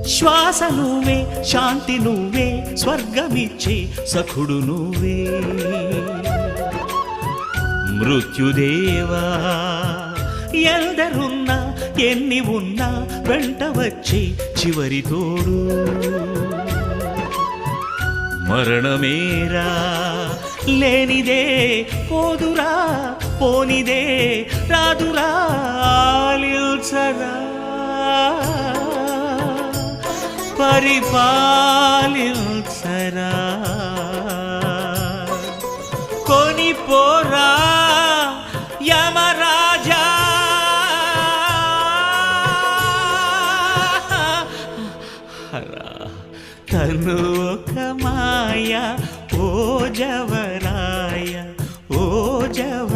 శ్వాస నువ్వే, శాంతి నువ్వే, స్వర్గమిచ్చే సఖుడు నువ్వే. మృత్యుదేవా ఎందరున్నా ఎన్ని ఉన్నా వెంట వచ్చే చివరి తోడు. మరణమేరా లేనిదే పోదురా, పోనిదే రాదురా, ఆలిల్చరా పరిపాలిల్చరా. కొనిపోరా యమరాజా. తను ఒక మాయ ఓ జవరాయ, ఓ జవ